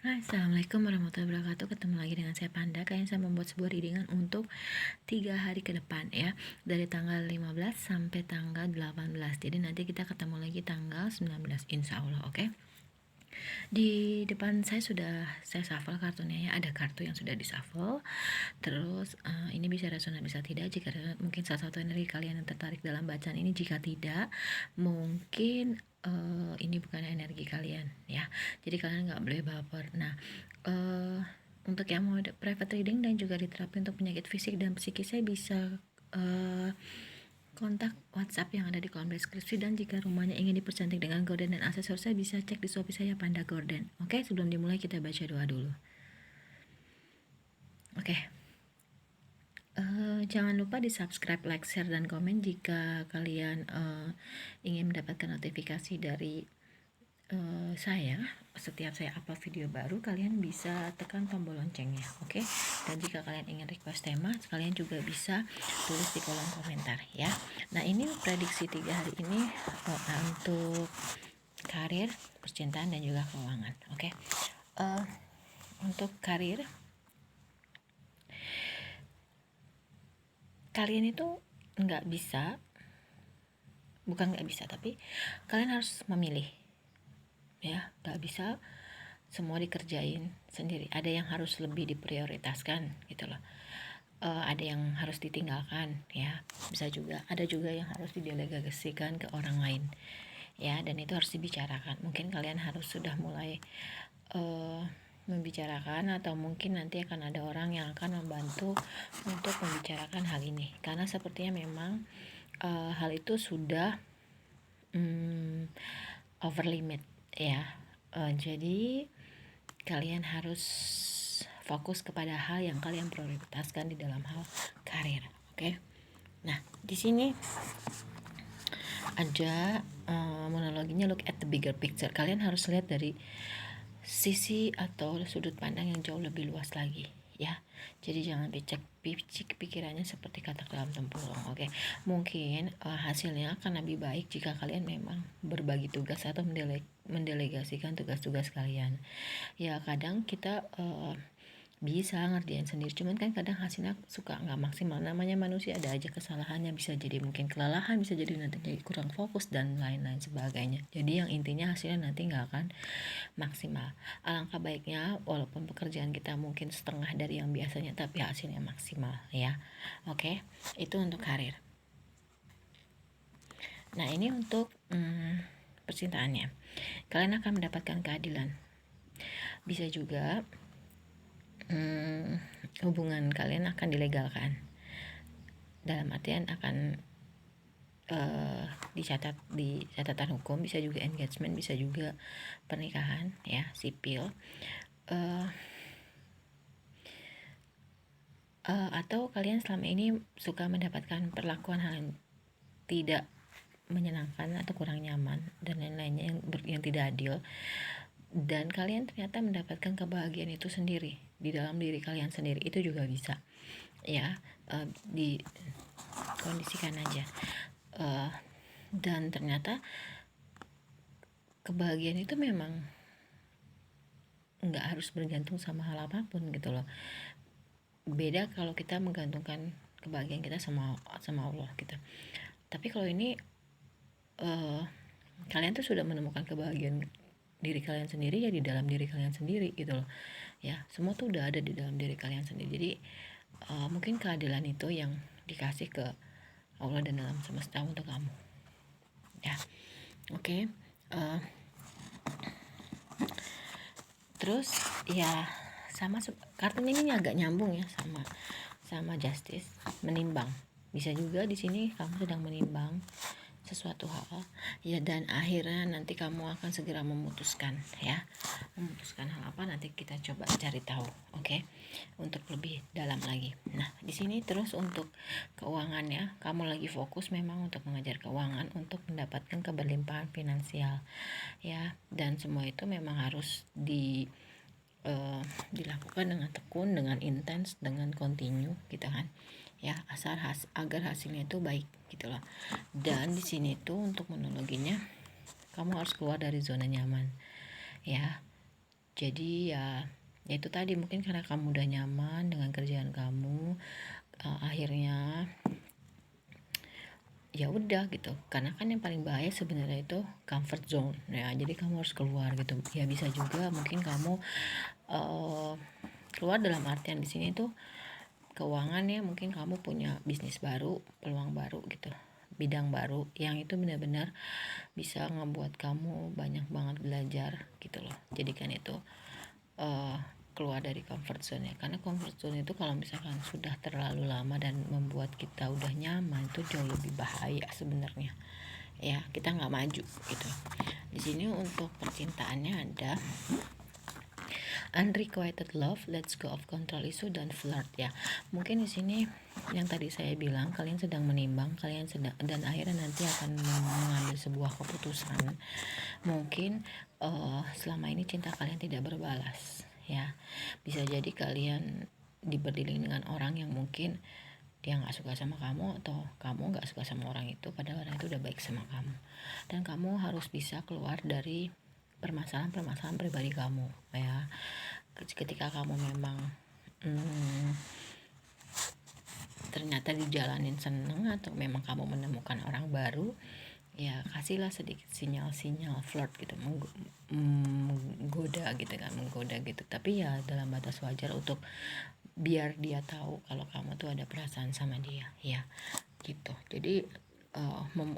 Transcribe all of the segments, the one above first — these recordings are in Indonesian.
Hai, Assalamualaikum warahmatullahi wabarakatuh. Ketemu lagi dengan saya Panda. Kalian saya membuat sebuah readingan untuk 3 hari ke depan ya, dari tanggal 15 sampai tanggal 18. Jadi nanti kita ketemu lagi tanggal 19 insya Allah. Oke. Di depan saya saya shuffle kartunya ya. Ada kartu yang sudah di shuffle. Terus ini bisa resonan bisa tidak. Jika mungkin salah satu energi kalian yang tertarik dalam bacaan ini, jika tidak mungkin ini bukan energi kalian ya, jadi kalian nggak boleh baper. Nah, untuk yang mau private reading dan juga diterapin untuk penyakit fisik dan psikis, saya bisa kontak WhatsApp yang ada di kolom deskripsi. Dan jika rumahnya ingin dipercantik dengan gorden dan aksesoris, saya bisa cek di Shopee saya Panda Gorden. Oke, sebelum dimulai kita baca doa dulu. Oke. Jangan lupa di subscribe, like, share, dan komen jika kalian ingin mendapatkan notifikasi dari saya. Setiap saya upload video baru, kalian bisa tekan tombol loncengnya, oke? Dan jika kalian ingin request tema, kalian juga bisa tulis di kolom komentar ya. Nah, ini prediksi 3 hari ini untuk karir, percintaan, dan juga keuangan, oke? Untuk karir, kalian itu bukan nggak bisa, tapi kalian harus memilih ya. Nggak bisa semua dikerjain sendiri, ada yang harus lebih diprioritaskan gitu loh. Ada yang harus ditinggalkan ya, ada juga yang harus didelegasikan ke orang lain ya, dan itu harus dibicarakan. Mungkin kalian harus sudah mulai membicarakan, atau mungkin nanti akan ada orang yang akan membantu untuk membicarakan hal ini, karena sepertinya memang hal itu sudah over limit ya. Jadi kalian harus fokus kepada hal yang kalian prioritaskan di dalam hal karir, oke? Nah, di sini ada monologinya, look at the bigger picture. Kalian harus lihat dari sisi atau sudut pandang yang jauh lebih luas lagi ya. Jadi jangan picik pikirannya seperti katak dalam tempurung, oke? Mungkin hasilnya akan lebih baik jika kalian memang berbagi tugas atau mendelegasikan tugas-tugas kalian ya. Kadang kita bisa ngerjain sendiri, cuman kan kadang hasilnya suka nggak maksimal. Namanya manusia, ada aja kesalahannya, bisa jadi mungkin kelelahan, bisa jadi nanti jadi kurang fokus dan lain-lain sebagainya. Jadi yang intinya hasilnya nanti nggak akan maksimal. Alangkah baiknya walaupun pekerjaan kita mungkin setengah dari yang biasanya, tapi hasilnya maksimal ya. Oke, itu untuk karir. Nah, ini untuk percintaannya, kalian akan mendapatkan keadilan. Bisa juga hubungan kalian akan dilegalkan, dalam artian akan dicatat di catatan hukum. Bisa juga engagement, bisa juga pernikahan ya, sipil, atau kalian selama ini suka mendapatkan perlakuan hal yang tidak menyenangkan atau kurang nyaman dan lain-lainnya yang tidak adil, dan kalian ternyata mendapatkan kebahagiaan itu sendiri di dalam diri kalian sendiri. Itu juga bisa ya, dikondisikan aja, dan ternyata kebahagiaan itu memang nggak harus bergantung sama hal apapun gitu loh. Beda kalau kita menggantungkan kebahagiaan kita sama Allah gitu. Tapi kalau ini kalian tuh sudah menemukan kebahagiaan diri kalian sendiri ya, di dalam diri kalian sendiri gitu loh ya. Semua tuh udah ada di dalam diri kalian sendiri. Jadi mungkin keadilan itu yang dikasih ke Allah dan alam semesta untuk kamu ya, oke? Terus ya, sama kartunya ini agak nyambung ya sama justice, menimbang. Bisa juga di sini kamu sedang menimbang sesuatu hal ya, dan akhirnya nanti kamu akan segera memutuskan ya. Memutuskan hal apa, nanti kita coba cari tahu, oke? Untuk lebih dalam lagi. Nah, di sini terus untuk keuangannya, kamu lagi fokus memang untuk mengejar keuangan, untuk mendapatkan keberlimpahan finansial ya, dan semua itu memang harus dilakukan dengan tekun, dengan intens, dengan continue gitu kan ya, asal agar hasilnya itu baik gitu loh. Dan di sini tuh untuk monologinya, kamu harus keluar dari zona nyaman ya. Jadi ya itu tadi, mungkin karena kamu udah nyaman dengan kerjaan kamu, akhirnya ya udah gitu. Karena kan yang paling bahaya sebenarnya itu comfort zone ya, jadi kamu harus keluar gitu. Ya bisa juga mungkin kamu keluar dalam artian di sini tuh keuangan ya, mungkin kamu punya bisnis baru, peluang baru gitu, bidang baru yang itu benar-benar bisa ngebuat kamu banyak banget belajar gitu loh. Jadi kan itu keluar dari comfort zone ya, karena comfort zone itu kalau misalkan sudah terlalu lama dan membuat kita udah nyaman itu jauh lebih bahaya sebenarnya ya, kita nggak maju gitu. Di sini untuk percintaannya ada unrequited love, let's go of control issue, dan flirt ya. Mungkin di sini yang tadi saya bilang, kalian sedang menimbang, kalian sedang, dan akhirnya nanti akan mengambil sebuah keputusan. Mungkin selama ini cinta kalian tidak berbalas ya. Bisa jadi kalian diberdilling dengan orang yang mungkin dia nggak suka sama kamu, atau kamu nggak suka sama orang itu padahal orang itu udah baik sama kamu. Dan kamu harus bisa keluar dari permasalahan-permasalahan pribadi kamu ya. Ketika kamu memang ternyata dijalanin seneng, atau memang kamu menemukan orang baru, ya kasihlah sedikit sinyal-sinyal flirt gitu, menggoda gitu kan, menggoda gitu, tapi ya dalam batas wajar, untuk biar dia tahu kalau kamu tuh ada perasaan sama dia ya gitu. Jadi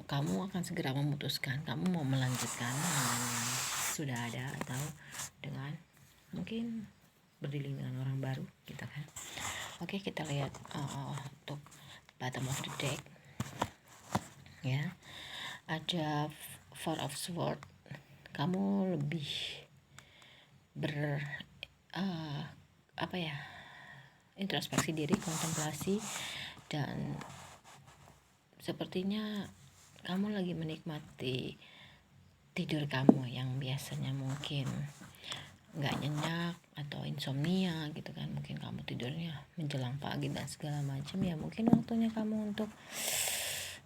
kamu akan segera memutuskan kamu mau melanjutkan dengan yang sudah ada, atau dengan mungkin berdiling dengan orang baru gitu kan. Oke, kita lihat untuk bottom of the deck ya. Ada Four of Swords. Kamu lebih introspeksi diri, kontemplasi, dan sepertinya kamu lagi menikmati tidur kamu yang biasanya mungkin nggak nyenyak atau insomnia gitu kan. Mungkin kamu tidurnya menjelang pagi dan segala macam ya. Mungkin waktunya kamu untuk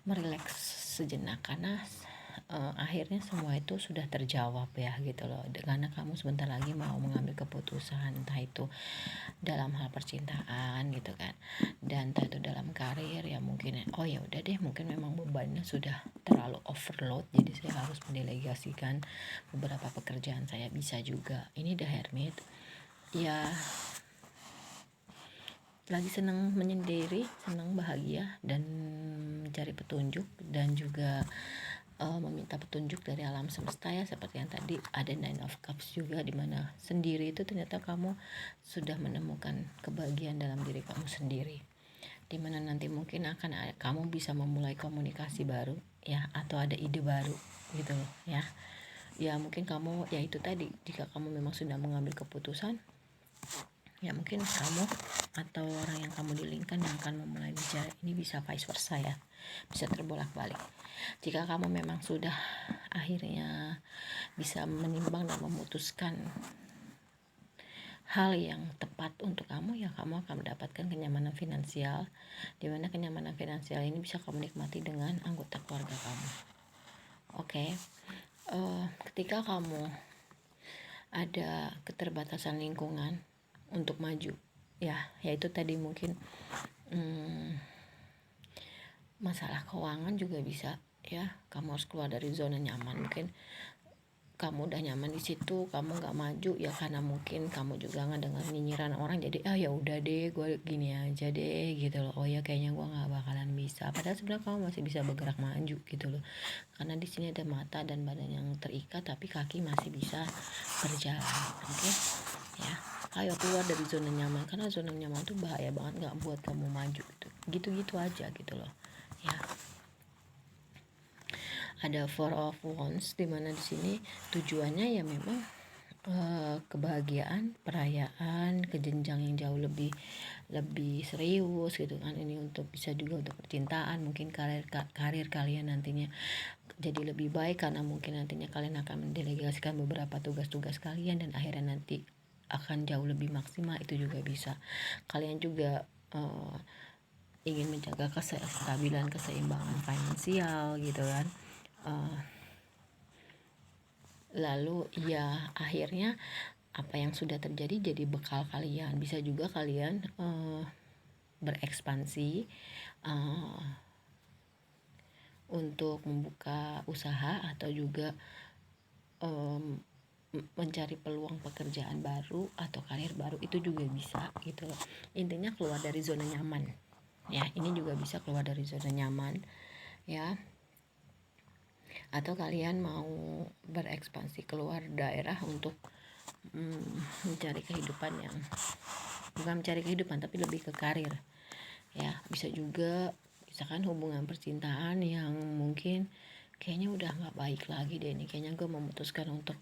merileks sejenak, karena akhirnya semua itu sudah terjawab ya gitu loh. Karena kamu sebentar lagi mau mengambil keputusan, entah itu dalam hal percintaan gitu kan, dan entah itu dalam karir ya. Mungkin oh ya udah deh, mungkin memang bebannya sudah terlalu overload, jadi saya harus mendelegasikan beberapa pekerjaan saya. Bisa juga ini The Hermit ya, lagi senang menyendiri, senang bahagia, dan mencari petunjuk, dan juga meminta petunjuk dari alam semesta ya. Seperti yang tadi ada Nine of Cups juga, dimana sendiri itu ternyata kamu sudah menemukan kebahagiaan dalam diri kamu sendiri, dimana nanti mungkin akan kamu bisa memulai komunikasi baru ya, atau ada ide baru gitu loh ya. Ya mungkin kamu ya itu tadi, jika kamu memang sudah mengambil keputusan ya, mungkin kamu atau orang yang kamu dilingkan yang akan memulai bicara. Ini bisa vice versa ya, bisa terbolak-balik. Jika kamu memang sudah akhirnya bisa menimbang dan memutuskan hal yang tepat untuk kamu ya, kamu akan mendapatkan kenyamanan finansial, dimana kenyamanan finansial ini bisa kamu nikmati dengan anggota keluarga kamu. Oke. Ketika kamu ada keterbatasan lingkungan untuk maju ya, yaitu tadi mungkin masalah keuangan juga bisa ya. Kamu harus keluar dari zona nyaman. Mungkin kamu udah nyaman di situ, kamu nggak maju ya, karena mungkin kamu juga ngedengar nyinyiran orang, jadi ya udah deh, gue gini aja deh gitu loh. Oh ya kayaknya gue nggak bakalan bisa, padahal sebenarnya kamu masih bisa bergerak maju gitu loh, karena di sini ada mata dan badan yang terikat, tapi kaki masih bisa berjalan. Oke ya, ayo keluar dari zona nyaman, karena zona nyaman tuh bahaya banget, nggak buat kamu maju gitu aja gitu loh ya. Ada Four of Wands, dimana di sini tujuannya ya memang kebahagiaan, perayaan, ke jenjang yang jauh lebih serius gitu kan. Ini untuk bisa juga untuk percintaan, mungkin karir kalian nantinya jadi lebih baik, karena mungkin nantinya kalian akan mendelegasikan beberapa tugas-tugas kalian, dan akhirnya nanti akan jauh lebih maksimal. Itu juga bisa. Kalian juga ingin menjaga kestabilan, keseimbangan finansial gitu kan. Lalu ya akhirnya apa yang sudah terjadi jadi bekal kalian. Bisa juga kalian berekspansi untuk membuka usaha atau juga mencari peluang pekerjaan baru atau karir baru, itu juga bisa gitu loh. Intinya keluar dari zona nyaman ya, ini juga bisa keluar dari zona nyaman ya. Atau kalian mau berekspansi keluar daerah untuk mencari kehidupan yang bukan mencari kehidupan tapi lebih ke karir ya. Bisa juga misalkan hubungan percintaan yang mungkin kayaknya udah nggak baik lagi deh, ini kayaknya gue memutuskan untuk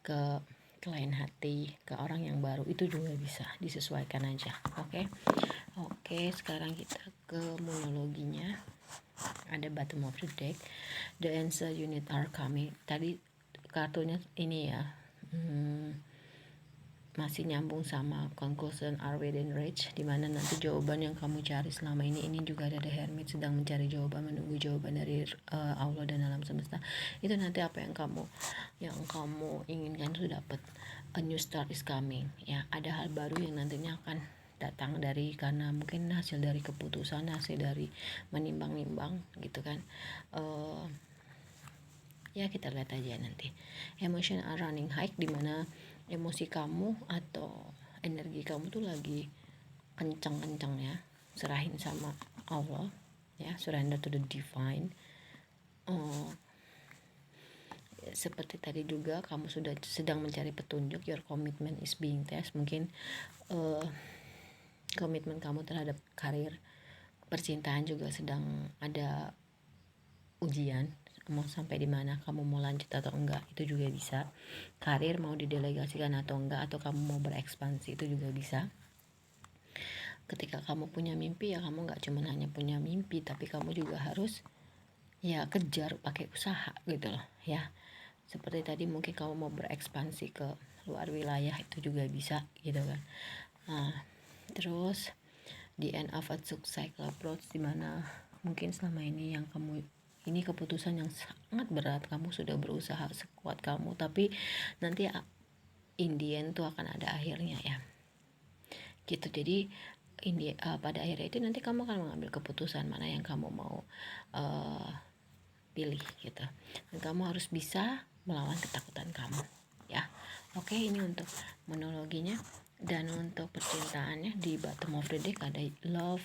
ke lain hati, ke orang yang baru, itu juga bisa disesuaikan aja. Oke, sekarang kita ke monologinya. Ada bottom of the deck, the answer you need are coming. Tadi kartunya ini ya, masih nyambung sama conclusion are within reach, dimana nanti jawaban yang kamu cari selama ini juga ada the hermit sedang mencari jawaban, menunggu jawaban dari Allah dan alam semesta. Itu nanti apa yang kamu inginkan sudah dapat. A new start is coming ya, ada hal baru yang nantinya akan datang dari, karena mungkin hasil dari keputusan, hasil dari menimbang-nimbang gitu kan. Ya kita lihat aja nanti. Emotion are running high, dimana emosi kamu atau energi kamu tuh lagi kencang-kencang ya. Serahin sama Allah ya, surrender to the divine. Seperti tadi juga kamu sudah sedang mencari petunjuk, your commitment is being test. Mungkin komitmen kamu terhadap karir, percintaan juga sedang ada ujian, mau sampai di mana, kamu mau lanjut atau enggak, itu juga bisa. Karir mau didelegasikan atau enggak, atau kamu mau berekspansi, itu juga bisa. Ketika kamu punya mimpi ya, kamu nggak cuma hanya punya mimpi, tapi kamu juga harus ya kejar pakai usaha gitu loh ya. Seperti tadi mungkin kamu mau berekspansi ke luar wilayah, itu juga bisa gitu kan. Nah, terus the end of a cycle approach, dimana mungkin selama ini yang kamu, ini keputusan yang sangat berat, kamu sudah berusaha sekuat kamu, tapi nanti in the end tuh akan ada akhirnya ya gitu. Jadi pada akhirnya itu nanti kamu akan mengambil keputusan mana yang kamu mau pilih gitu, dan kamu harus bisa melawan ketakutan kamu ya. Oke, ini untuk monologinya. Dan untuk percintaannya di bottom of the deck ada love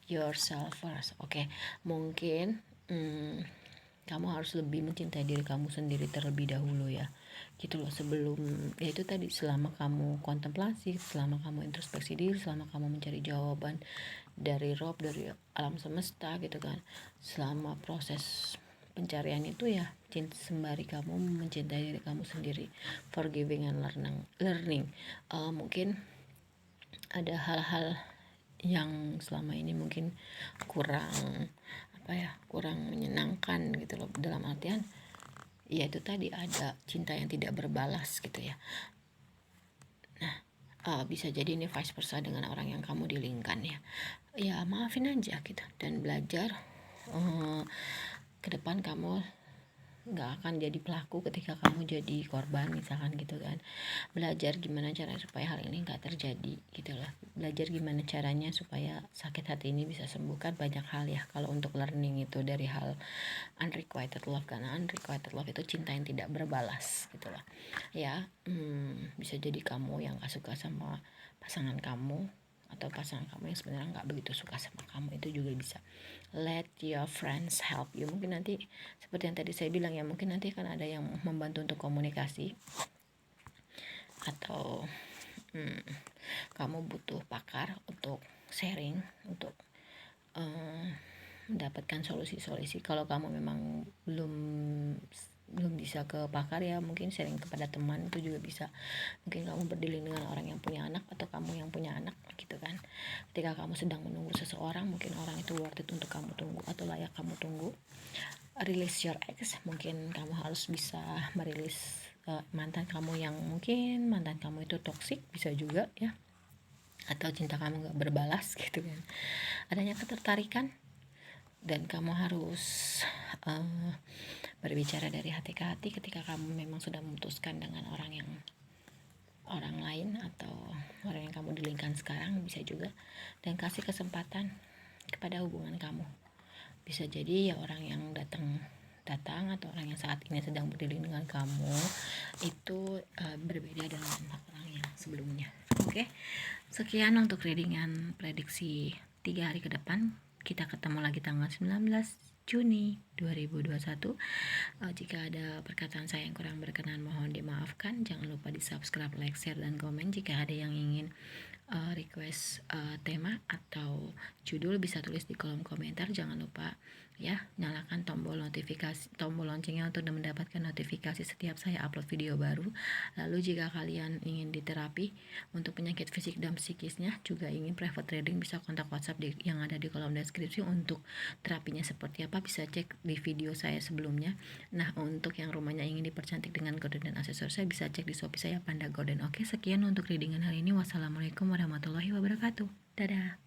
yourself first. Oke, mungkin kamu harus lebih mencintai diri kamu sendiri terlebih dahulu ya gitu loh, sebelum ya itu tadi, selama kamu kontemplasi, selama kamu introspeksi diri, selama kamu mencari jawaban dari Rob, dari alam semesta gitu kan, selama proses pencarian itu ya, sembari kamu mencintai diri kamu sendiri, forgiving and learning. Mungkin ada hal-hal yang selama ini mungkin kurang kurang menyenangkan gitu loh, dalam artian ya itu tadi, ada cinta yang tidak berbalas gitu ya. Nah, bisa jadi ini vice versa dengan orang yang kamu dilingkan ya maafin aja gitu, dan belajar ke depan kamu nggak akan jadi pelaku ketika kamu jadi korban misalkan gitu kan. Belajar gimana cara supaya hal ini nggak terjadi gitu loh, belajar gimana caranya supaya sakit hati ini bisa sembuhkan. Banyak hal ya kalau untuk learning itu, dari hal unrequited love, karena unrequited love itu cinta yang tidak berbalas gitu loh ya. Bisa jadi kamu yang gak suka sama pasangan kamu, atau pasangan kamu yang sebenarnya nggak begitu suka sama kamu, itu juga bisa. Let your friends help you. Mungkin nanti seperti yang tadi saya bilang ya, mungkin nanti akan ada yang membantu untuk komunikasi, atau kamu butuh pakar untuk sharing, untuk mendapatkan solusi-solusi. Kalau kamu memang belum bisa ke pakar ya, mungkin sharing kepada teman, itu juga bisa. Mungkin kamu berdialog dengan orang yang punya anak, atau kamu yang punya anak gitu kan. Ketika kamu sedang menunggu seseorang, mungkin orang itu worth it untuk kamu tunggu atau layak kamu tunggu. Release your ex, mungkin kamu harus bisa merilis mantan kamu yang mungkin mantan kamu itu toksik, bisa juga ya, atau cinta kamu gak berbalas gitu kan. Adanya ketertarikan, dan kamu harus berbicara dari hati ke hati ketika kamu memang sudah memutuskan dengan orang yang orang lain atau orang yang kamu dealingkan sekarang, bisa juga. Dan kasih kesempatan kepada hubungan kamu. Bisa jadi ya orang yang datang atau orang yang saat ini sedang berdealing dengan kamu itu berbeda dengan orang yang sebelumnya. Oke, sekian untuk readingan prediksi 3 hari ke depan. Kita ketemu lagi tanggal 19 Juni 2021. Jika ada perkataan saya yang kurang berkenan, mohon dimaafkan. Jangan lupa di subscribe, like, share, dan komen. Jika ada yang ingin request tema atau judul, bisa tulis di kolom komentar. Jangan lupa ya, nyalakan tombol notifikasi, tombol loncengnya untuk mendapatkan notifikasi setiap saya upload video baru. Lalu jika kalian ingin diterapi untuk penyakit fisik dan psikisnya, juga ingin private reading, bisa kontak WhatsApp yang ada di kolom deskripsi. Untuk terapinya seperti apa bisa cek di video saya sebelumnya. Nah, untuk yang rumahnya ingin dipercantik dengan gorden dan aksesoris, saya bisa cek di Shopee saya Panda Gorden. Oke, sekian untuk readingan hari ini. Wassalamualaikum warahmatullahi wabarakatuh. Dadah.